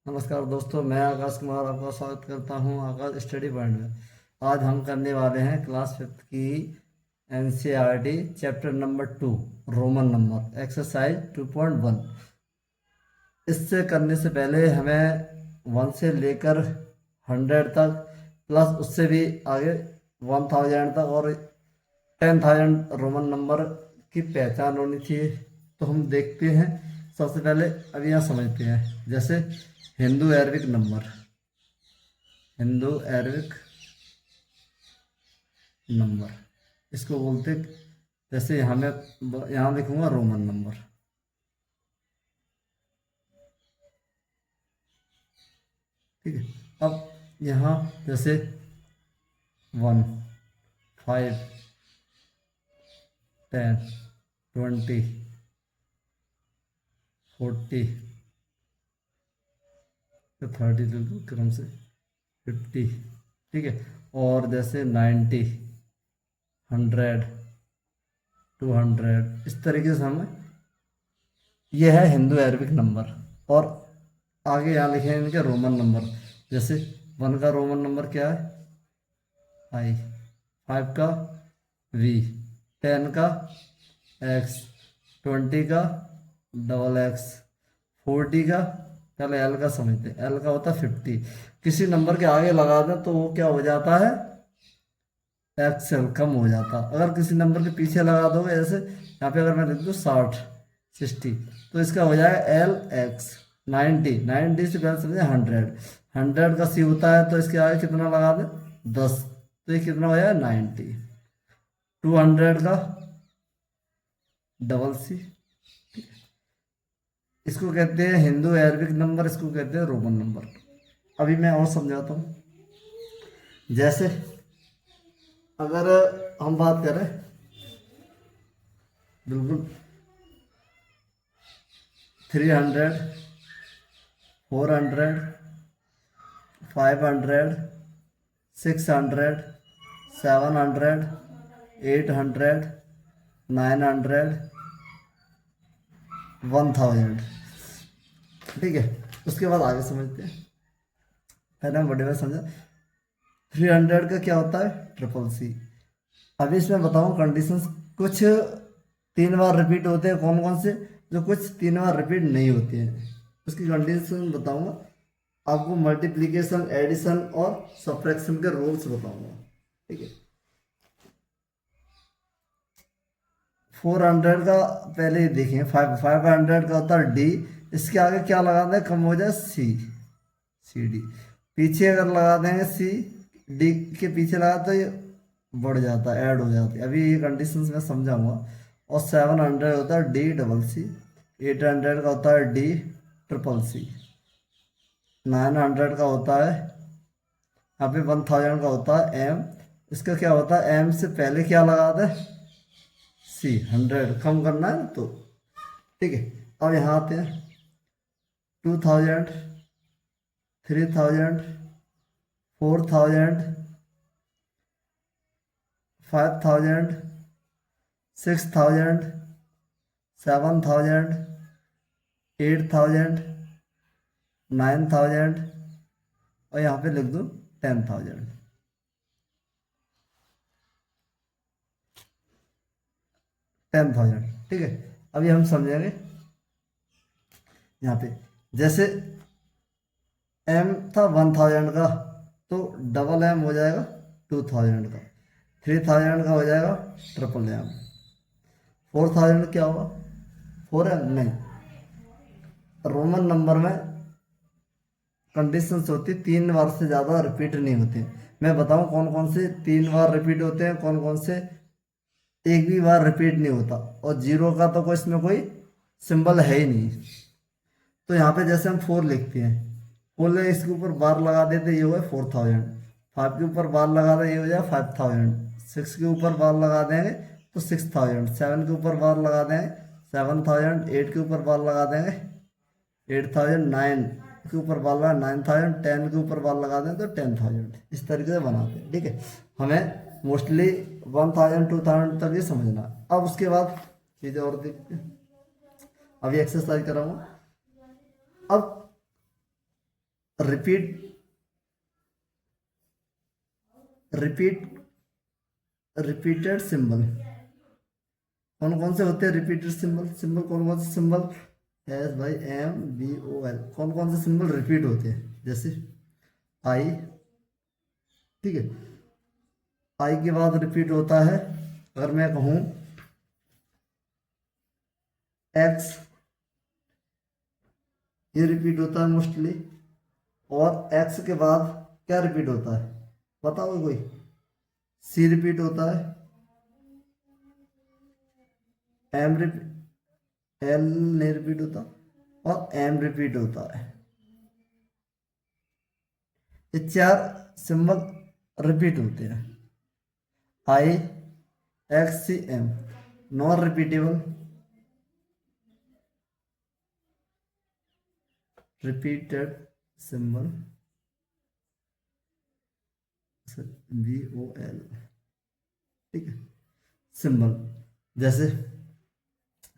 नमस्कार दोस्तों, मैं आकाश कुमार आपका स्वागत करता हूं आकाश स्टडी पॉइंट में। आज हम करने वाले हैं क्लास 5th की NCERT chapter number 2 Roman number exercise 2.1। इससे करने से पहले हमें 1 से लेकर 100 तक प्लस उससे भी आगे 1000 तक और 10,000 रोमन नंबर की पहचान होनी चाहिए। तो हम देखते हैं। सबसे पहले अब यहाँ समझते हैं। जैसे Hindu Arabic number, Hindu Arabic number इसको बोलते। जैसे यहाँ मैं यहाँ लिखूंगा रोमन नंबर। ठीक है। अब यहाँ जैसे 1, 5, 10, 20, 40, 30 क्रम से 50। ठीक है। और जैसे 90, 100, 200 इस तरीके से हमें यह है हिंदू अरबिक नंबर। और आगे यहाँ लिखे हैं इनके रोमन नंबर। जैसे 1 का रोमन नंबर क्या है? आई। 5 का वी, 10 का एक्स, 20 का डबल एक्स, 40 का पहले एल का समझते हैं। एल का होता है 50। किसी नंबर के आगे लगा दें तो वो क्या हो जाता है? एक्सेल कम हो जाता। अगर किसी नंबर के पीछे लगा दोगे, जैसे यहाँ पे अगर मैं लिख दूँ 60, 60, तो इसका हो जाएगा एल एक्स। 90, 90 से पहले समझे 100, 100 का सी होता है तो इसके आगे कितना लगा दें? 10, तो ये कितना हो जाएगा? 90। 200 का डबल सी, इसको कहते हैं हिंदू अरबिक नंबर, इसको कहते हैं रोमन नंबर। अभी मैं और समझाता हूँ। जैसे अगर हम बात करें बिल्कुल 300, 400, 500, 600, 700, 800, 900, 1000। ठीक है। उसके बाद आगे समझते हैं। पहले हम बड़े में समझा। 300 का क्या होता है? Triple C. अभी इसमें बताऊं कंडीशंस। कुछ 3 बार रिपीट होते हैं, कौन कौन से? जो कुछ 3 बार रिपीट नहीं होते हैं उसकी कंडीशन बताऊंगा आपको। मल्टीप्लिकेशन, एडिशन और सब्ट्रैक्शन के रूल्स बताऊंगा। ठीक है। 400 का पहले ही देखें। 500 का होता है डी। इसके आगे क्या लगा दें? कम हो जाए सी, सी डी। पीछे अगर लगा देंगे सी डी के पीछे लगा तो ये बढ़ जाता है, ऐड हो जाती है। अभी ये कंडीशंस में समझाऊंगा। और 700 होता है डी डबल सी। 800 का होता है डी ट्रिपल सी। 900 का होता है, यहाँ पे 1000 का होता है एम। इसका क्या होता है? एम से पहले क्या लगा दे? सी। 100 कम करना है तो। ठीक है। अब यहाँ आते हैं 2000, 3000, 4000, 5000, 6000, 7000, 8000, 9000 और यहाँ पे लिख दूँ 10,000। 10,000। ठीक है। अभी हम समझेंगे यहाँ पे। जैसे एम था 1000 का, तो डबल एम हो जाएगा 2000 का। 3000 का हो जाएगा ट्रिपल एम। 4000 क्या होगा? 4 एम नहीं। रोमन नंबर में कंडीशंस होती 3 बार से ज़्यादा रिपीट नहीं होते। मैं बताऊं कौन कौन से 3 बार रिपीट होते हैं, कौन कौन से एक भी बार रिपीट नहीं होता। और जीरो का तो कोई इसमें कोई सिंबल है ही नहीं। तो यहाँ पे जैसे हम 4 लिखते हैं, 4 इसके ऊपर बार लगा देते, ये हो गया 4000। 5 के ऊपर बार लगा दें, ये हो जाए 5000। 6 के ऊपर बार लगा देंगे तो 6000। 7 के ऊपर बार लगा देंगे 7000। 8 के ऊपर बार लगा देंगे 8000। 9 के ऊपर बार लगा 9000। 10 के ऊपर बार लगा दें तो 10,000। इस तरीके से बनाते हैं। ठीक है। हमें मोस्टली 1000, 2000 तक ये समझना। अब उसके बाद चीज़ें और देखते हैं। अभी एक्सरसाइज कराऊंगा। अब रिपीट रिपीट रिपीटेड सिंबल कौन कौन से होते हैं? रिपीटेड सिंबल सिंबल कौन कौन से सिंबल? एस भाई एम बी ओ एल कौन कौन से सिंबल रिपीट होते हैं? जैसे आई, ठीक है, आई के बाद रिपीट होता है अगर मैं कहूँ एक्स, ये रिपीट होता है मोस्टली। और एक्स के बाद क्या रिपीट होता है बताओ कोई? सी रिपीट होता है, एम रिपीट, एल नहीं रिपीट होता, और एम रिपीट होता है। ये चार सिंबल रिपीट होते हैं। I X C M non repeatable, repeated symbol B O L, ठीक है, सिंबल जैसे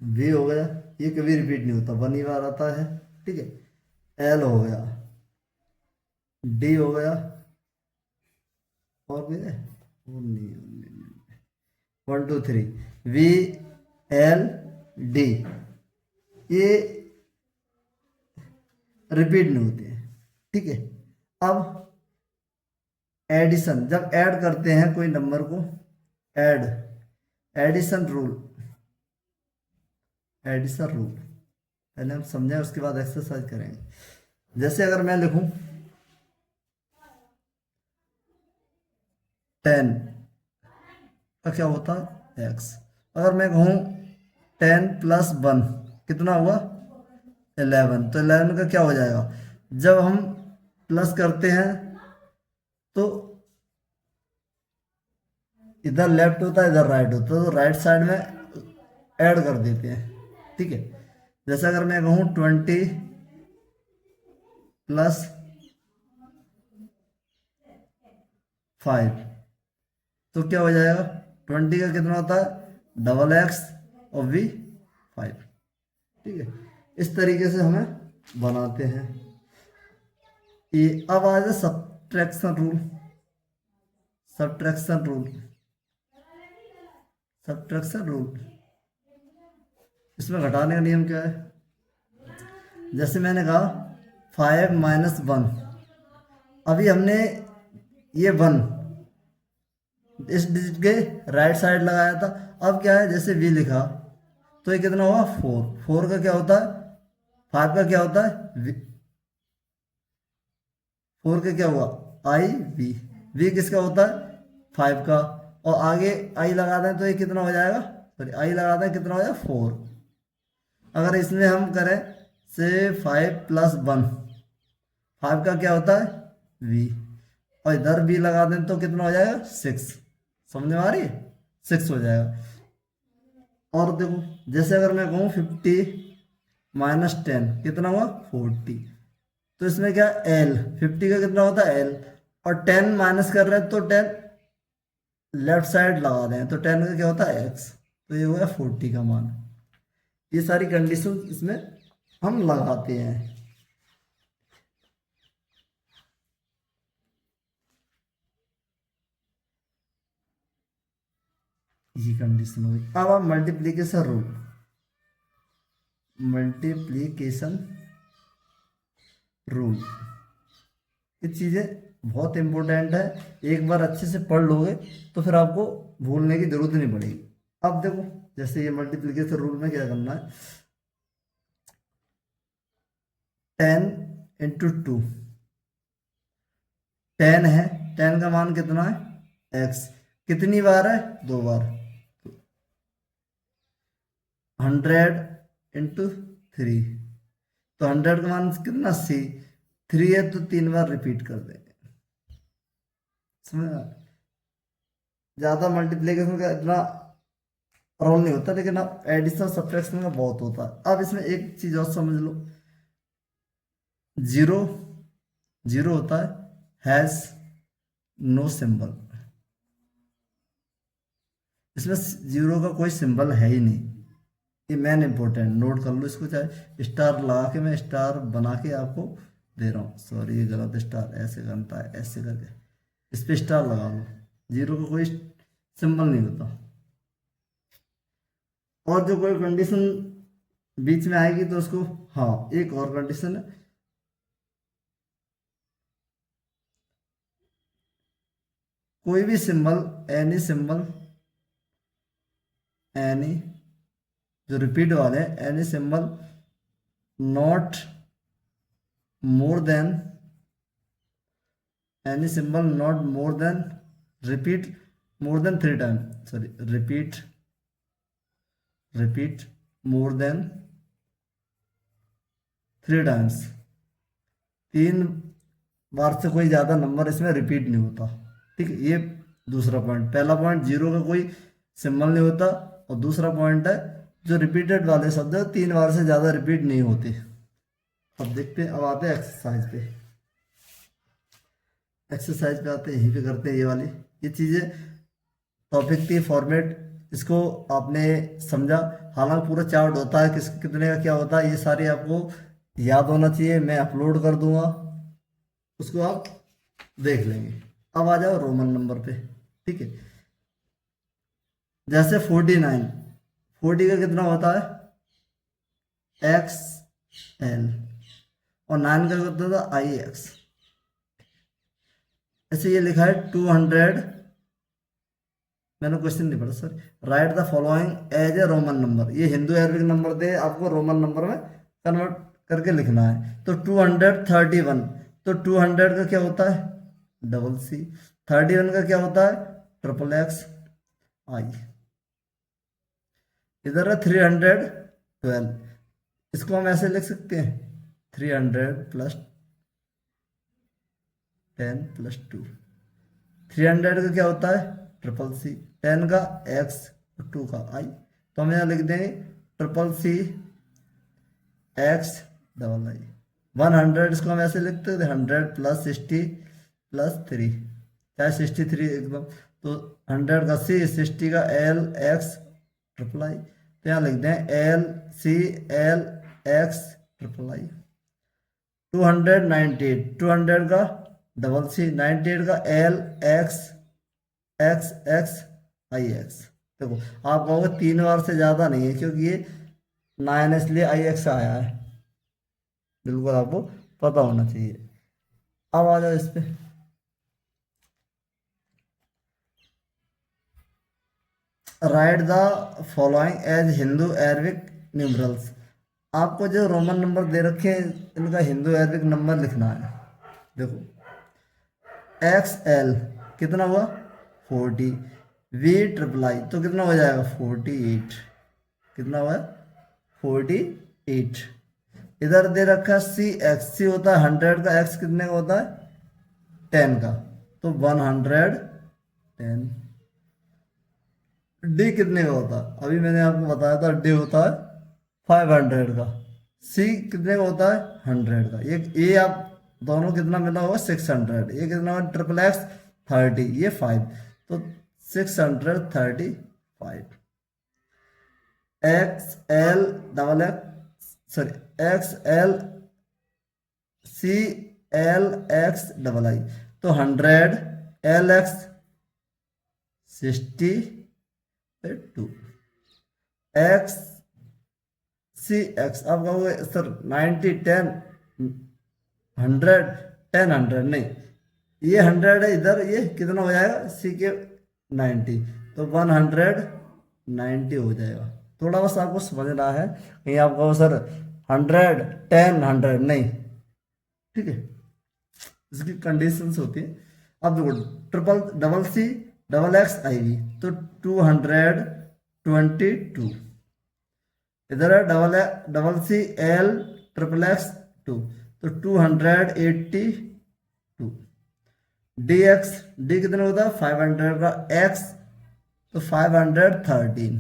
वी हो गया, ये कभी रिपीट नहीं होता, वन ही बार आता है, ठीक है। एल हो गया, डी हो गया, और भी है और नहीं, 1 2 3 वी एल डी, ये रिपीट नहीं होते हैं, ठीक है। अब एडिशन, जब ऐड करते हैं कोई नंबर को, add, addition rule, addition rule पहले हम समझें उसके बाद एक्सरसाइज करेंगे। जैसे अगर मैं लिखूं 10 का क्या होता है एक्स, अगर मैं कहूँ 10 प्लस 1 कितना हुआ 11, तो 11 का क्या हो जाएगा? जब हम प्लस करते हैं तो इधर लेफ्ट होता है इधर राइट होता है, तो राइट साइड में ऐड कर देते हैं, ठीक है। जैसे अगर मैं कहूँ 20 प्लस 5 तो क्या हो जाएगा? 20 का कितना होता है डबल एक्स और वी 5, ठीक है। इस तरीके से हमें बनाते हैं ये। अब आ जाए subtraction rule, subtraction rule, subtraction rule, इसमें घटाने का नियम क्या है? जैसे मैंने कहा 5 माइनस 1, अभी हमने ये 1 इस डिजिट के राइट साइड लगाया था, अब क्या है जैसे v लिखा तो ये कितना हुआ 4, 4 का क्या होता है 5 का क्या होता है v, 4 का क्या हुआ आई वी, v किसका होता है 5 का, और आगे आई लगा दें तो ये कितना हो जाएगा, सॉरी आई लगा दें कितना हो जाएगा 4। अगर इसमें हम करें से 5 प्लस 1, 5 का क्या होता है v, और इधर v लगा दें तो कितना हो जाएगा 6, समझ में आ रही है 6 हो जाएगा। और देखो जैसे अगर मैं कहूँ 50 माइनस 10 कितना हुआ 40, तो इसमें क्या l 50 का कितना होता है l, और 10 माइनस कर रहे हैं तो 10 लेफ्ट साइड लगा रहे हैं तो 10 का क्या होता है x, तो ये हो गया 40 का मान। ये सारी कंडीशन इसमें हम लगाते हैं। ये कंडीशन हुई। अब आप मल्टीप्लीकेशन रूल, मल्टीप्लीकेशन रूल, ये चीज़ें बहुत इंपॉर्टेंट है, एक बार अच्छे से पढ़ लोगे तो फिर आपको भूलने की जरूरत नहीं पड़ेगी। अब देखो जैसे ये मल्टीप्लीकेशन रूल में क्या करना है, 10 इंटू 2, 10 है, 10 का मान कितना है x, कितनी बार है 2 बार, 100 इंटू 3, तो 100 का मान कितना c, 3 है तो 3 बार रिपीट कर देंगे, समझ में? ज़्यादा मल्टीप्लिकेशन का इतना रोल नहीं होता, लेकिन अब एडिशन सब्ट्रैक्शन का बहुत होता है। अब इसमें एक चीज़ और समझ लो, जीरो, जीरो होता है हैज़ नो सिंबल, इसमें जीरो का कोई सिंबल है ही नहीं, ये मेन इंपॉर्टेंट नोट कर लो इसको, चाहे स्टार लगा के मैं स्टार बना के आपको दे रहा हूँ, सॉरी ये गलत स्टार, ऐसे बनता है, ऐसे करके इस पे स्टार लगा लो, जीरो का कोई सिंबल नहीं होता। और जो कोई कंडीशन बीच में आएगी तो उसको, हाँ एक और कंडीशन है, कोई भी सिंबल, एनी जो रिपीट वाले हैं, any symbol not more than, any symbol not more than, repeat more than 3 time, sorry repeat more than 3 times, 3 बार से कोई ज़्यादा नंबर इसमें रिपीट नहीं होता। ठीक है, ये दूसरा पॉइंट। पहला पॉइंट जीरो का कोई सिंबल नहीं होता, और दूसरा पॉइंट है जो रिपीटेड वाले शब्द है 3 बार से ज़्यादा रिपीट नहीं होते। अब देखते हैं, अब आते हैं एक्सरसाइज पे। एक्सरसाइज पे आते हैं, यहीं पे करते हैं ये वाली, ये चीज़ें टॉपिक की फॉर्मेट, इसको आपने समझा। हालांकि पूरा चार्ट होता है किस कितने का क्या होता है, ये सारी आपको याद होना चाहिए। मैं अपलोड कर दूंगा, उसको आप देख लेंगे। अब आ जाओ रोमन नंबर पे। ठीक है, जैसे 49, 40 का कितना होता है, एक्स एल, और 9 का कितना था, आई एक्स। ऐसे ये लिखा है 200, मैंने क्वेश्चन नहीं पढ़ा sir. Write the following as a Roman number, ये हिंदू अरबिक नंबर दे, आपको रोमन नंबर में कन्वर्ट करके लिखना है। तो 231, तो 200 का क्या होता है, डबल सी। 31 का क्या होता है, ट्रिपल एक्स आई। इधर है 312, इसको हम ऐसे लिख सकते हैं 300 प्लस 10 प्लस 2। 300 का क्या होता है, ट्रिपल सी, 10 का एक्स, 2 का आई। तो हम यहाँ लिख देंगे triple C X double I. 100 इसको हम ऐसे लिखते हैं 100 प्लस 60 प्लस 3, चाहे 63 एकदम। तो 100 का सी, 60 का एल एक्स ट्रिपल आई। तो यहाँ लिख दें L C L X triple I. 298, 200 का डबल सी, 98 का L X X X I X. देखो आप कहोगे 3 बार से ज़्यादा नहीं है, क्योंकि ये 9 है इसलिए आई एक्स आया है, बिल्कुल आपको पता होना चाहिए। अब आ जाओ इस पे, write the following as Hindu Arabic numerals. आपको जो रोमन नंबर दे रखे हैं इनका हिंदू अरबिक नंबर लिखना है। देखो एक्स एल कितना हुआ 40, वी ट्रिपल आई तो कितना हो जाएगा 48, कितना हुआ 48। इधर दे रखा सी एक्स, सी होता है 100 का, एक्स कितने का होता है 10 का, तो 110। डी कितने का होता है, अभी मैंने आपको बताया था डी होता है 500 का। सी कितने का होता है 100 का। ये आप दोनों कितना मिला होगा 600। ये कितना होगा ट्रिपल एक्स 30, ये 5, तो 635। X L double X, sorry X L C L X double I, तो 100 L X 62 X C X. अब कहोगे सर 90 10 100 10 100, नहीं ये 100 है इधर, ये कितना हो जाएगा सी के 90, तो 190 हो जाएगा। थोड़ा बस आपको समझना है, कहीं आप कहो सर 100 10 100, नहीं। ठीक है, इसकी कंडीशंस होती है। अब देखो triple double C double X I V, तो 222। इधर है double C L triple X 2, तो 282। डी एक्स, डी कितना होता है 500 का एक्स, तो 513।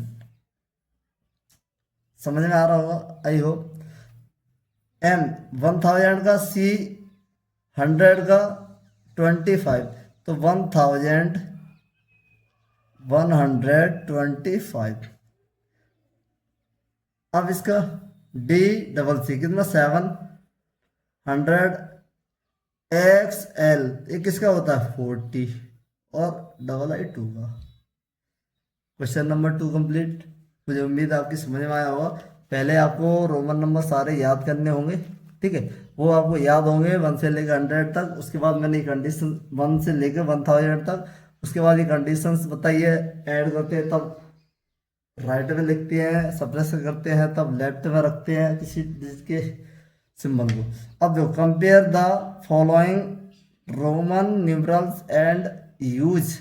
समझ में आ रहा होगा आई होप। एम 1000 का, सी 100 का 25, तो 1125। अब इसका डी डबल सी कितना 700 एक्स एल, ये किसका होता है 40 और डबल आई 2 का। Question number 2 complete. मुझे उम्मीद है आपकी समझ में आया होगा। पहले आपको रोमन नंबर सारे याद करने होंगे, ठीक है, वो आपको याद होंगे 1 से लेकर 100 तक। उसके बाद मैंने कंडीशन 1 से लेकर 1000 तक, उसके बाद ये कंडीशंस बताइए, ऐड करते हैं तब राइट में लिखते हैं, सप्रेस करते हैं तब लेफ्ट में रखते हैं किसी डिजिट के सिंबल को। अब देखो, compare the following Roman numerals and use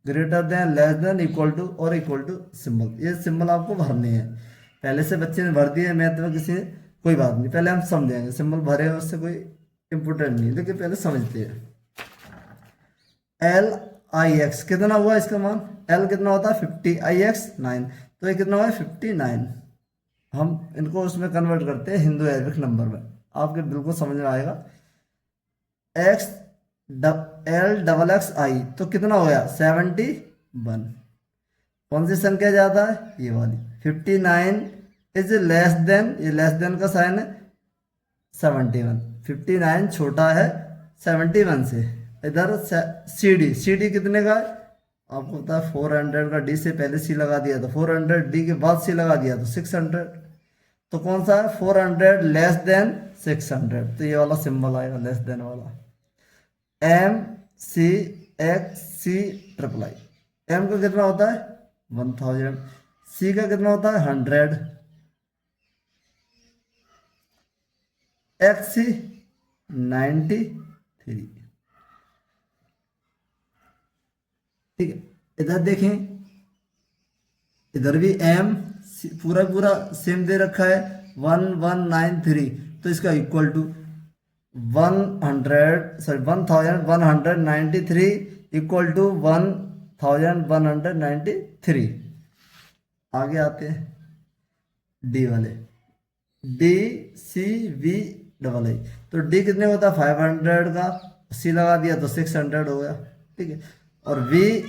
greater than, less than, equal to और इक्वल टू सिंबल। ये सिंबल आपको भरने हैं। पहले से बच्चे ने भर दिए, मैथ में किसी ने कोई बात नहीं, पहले हम समझेंगे। सिंबल भरे हैं उससे कोई इंपोर्टेंट नहीं, लेकिन पहले समझते हैं। एल आई एक्स कितना हुआ इसका मान, एल कितना होता है 50, आई एक्स 9, तो ये कितना हुआ 59। हम इनको उसमें कन्वर्ट करते हैं हिंदू अरबिक नंबर में, आपके बिल्कुल समझ में आएगा। एक्स एल डबल एक्स आई तो कितना हो गया 71। कौन सी संख्या ज्यादा है, ये वाली 59 इज लेस देन, ये लेस देन का साइन है 71, 59 छोटा है 71 से। इधर सी डी कितने का है आपको पता है 400 का, डी से पहले सी लगा दिया तो 400, डी के बाद सी लगा दिया तो 600। तो कौन सा है 400 लेस देन 600, तो ये वाला सिंबल आएगा लेस देन वाला। M C X C triple I, M का कितना होता है 1000, सी का कितना होता है 100, एक्स सी 93। ठीक है, इधर देखें, इधर भी एम पूरा पूरा सेम दे रखा है 1193, तो इसका इक्वल टू 1193 इक्वल टू 1193। आगे आते हैं डी वाले, D C V double I, तो डी कितने होता है 500 का, सी लगा दिया तो 600 हो गया, ठीक है। और वी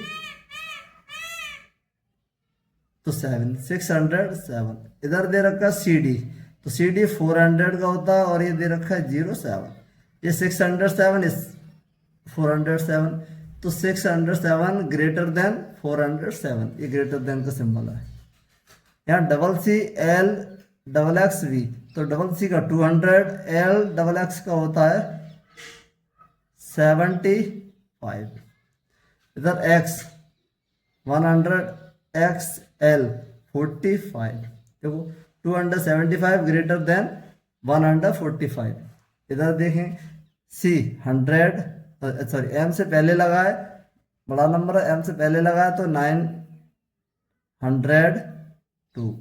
तो 607, इधर दे रखा सी डी, तो सी डी 400 का होता है और ये दे रखा है 07, ये 607 इस 407, तो 607 ग्रेटर देन 407, ये ग्रेटर देन का सिंबल है। यहाँ double C L double X V, तो डबल सी का 200, एल डबल एक्स का होता है 75, इधर एक्स 100, एक्स एल 45, देखो 275 ग्रेटर देन 145। इधर देखें सी 100, सॉरी एम से पहले लगा है, बड़ा नंबर है, एम से पहले लगा है तो 902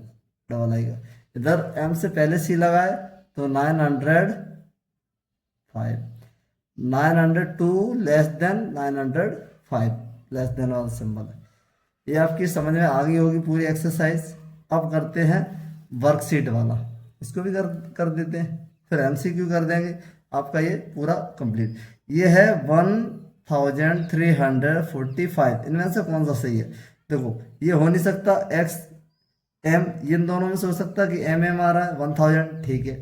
डबल आएगा। इधर एम से पहले सी लगा है तो 905, 902 लेस देन 905, लेस देन वाला सिंबल है। ये आपकी समझ में आ गई होगी पूरी एक्सरसाइज। अब करते हैं वर्कशीट वाला, इसको भी कर देते हैं, फिर एमसीक्यू कर देंगे, आपका ये पूरा कंप्लीट। ये है 1345, इनमें से कौन सा सही है। देखो ये हो नहीं सकता एक्स एम, इन दोनों में से हो सकता कि एम एम आ रहा है 1000, ठीक है।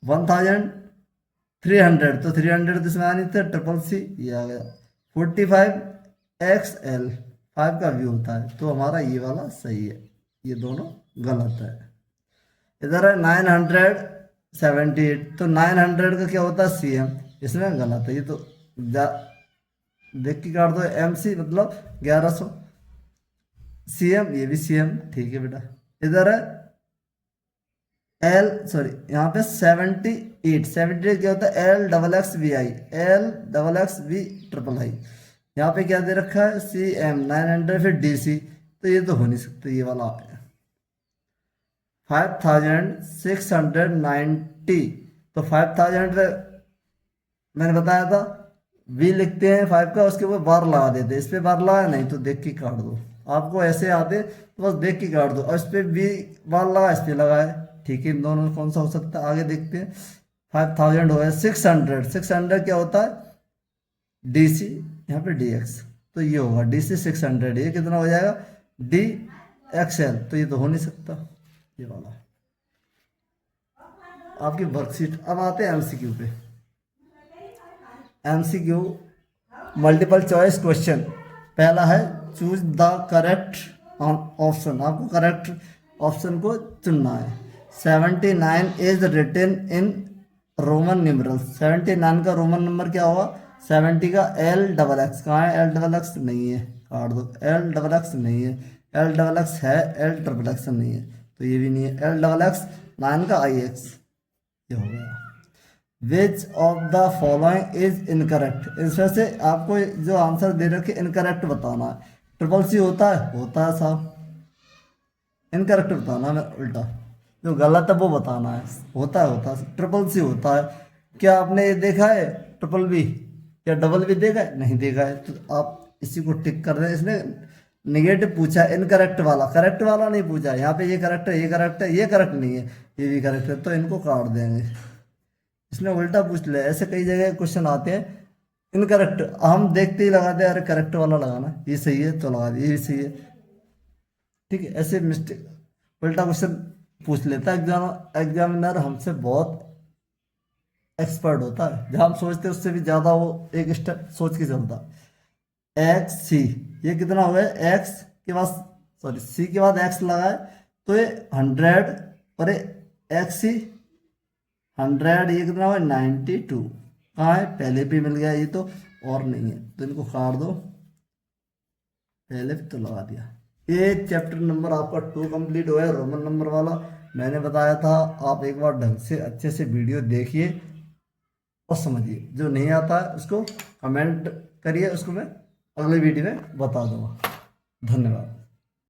1300 तो 300 तो इसमें आ नहीं था, ट्रिपल सी ये आ गया। 45 एक्स एल 5 का व्यू होता है, तो हमारा ये वाला सही है, ये दोनों गलत है। इधर है 978, तो 900 का क्या होता है सी एम, इसमें गलत है, ये तो देख के काट दो, एम सी मतलब 1100, सी एम ये भी सी एम, ठीक है बेटा। इधर है एल, सॉरी यहाँ पे 78 क्या होता है L double X V I, L double X V triple I. यहाँ पे क्या दे रखा है सी एम 900, फिर डी सी, तो ये तो हो नहीं सकता, ये वाला है 5690, तो 5000 पे मैंने बताया था वी लिखते हैं 5 का, उसके ऊपर बार लगा देते, इस पे बार लगा नहीं तो देख के काट दो, आपको ऐसे आते तो बस देख के काट दो, और इस पे वी बार लगा, इस पे लगा है, ठीक है। इन दोनों में कौन सा हो सकता है, आगे देखते हैं। 5000 हो गया, 600 क्या होता है डी सी, यहाँ पे डी एक्स, तो ये होगा डी सी 600, ये कितना हो जाएगा डी एक्स एल, तो ये तो हो नहीं सकता, ये वाला आपकी वर्कशीट। अब आते हैं एमसीक्यू पे। MCQ multiple choice question. पहला है चूज द करेक्ट ऑप्शन, आपको करेक्ट ऑप्शन को चुनना है। 79 is written in Roman numerals. 79 का रोमन नंबर क्या होगा? 70 का LXX। कहाँ है LXX? नहीं है, काट दो। LXX नहीं है, LXX है, LXX नहीं है, तो ये भी नहीं है। LXX 9 का IX, ये हो गया। Which of the following is incorrect. इसमें से आपको जो आंसर दे रखे इनकरेक्ट बताना है। CCC होता है साहब, इनकरेक्ट बताना है उल्टा, जो गलत है वो बताना है। होता है CCC होता है। क्या आपने ये देखा है BBB या BB देखा है? नहीं देखा है, तो आप इसी को टिक कर दें। इसने निगेटिव पूछा है, इनकरेक्ट वाला, करेक्ट वाला नहीं पूछा। यहाँ पे ये करेक्ट है, ये करेक्ट है, ये करेक्ट नहीं है, ये भी करेक्ट है, तो इनको काट देंगे। इसने उल्टा पूछ लिया। ऐसे कई जगह क्वेश्चन आते हैं इनकरेक्ट, हम देखते ही लगाते हैं अरे करेक्ट वाला लगाना, ये सही है तो लगा दिया, ये भी सही है। ठीक है, ऐसे मिस्टेक उल्टा क्वेश्चन पूछ लेता है एग्जामिनर। हमसे बहुत एक्सपर्ट होता है, जहाँ हम सोचते हैं उससे भी ज़्यादा वो एक स्टेप सोच के चलता। XC, ये कितना हो गया? X के बाद सॉरी C के बाद X लगाए तो ये 100, और ये XC 100, ये कितना हुआ? 92। कहाँ है? पहले भी मिल गया, ये तो और नहीं है, तो इनको काट दो। पहले भी तो लगा दिया। ये चैप्टर नंबर आपका 2 कंप्लीट हुआ है, रोमन नंबर वाला। मैंने बताया था, आप एक बार ढंग से अच्छे से वीडियो देखिए और समझिए। जो नहीं आता है उसको कमेंट करिए, उसको मैं अगले वीडियो में बता दूंगा। धन्यवाद।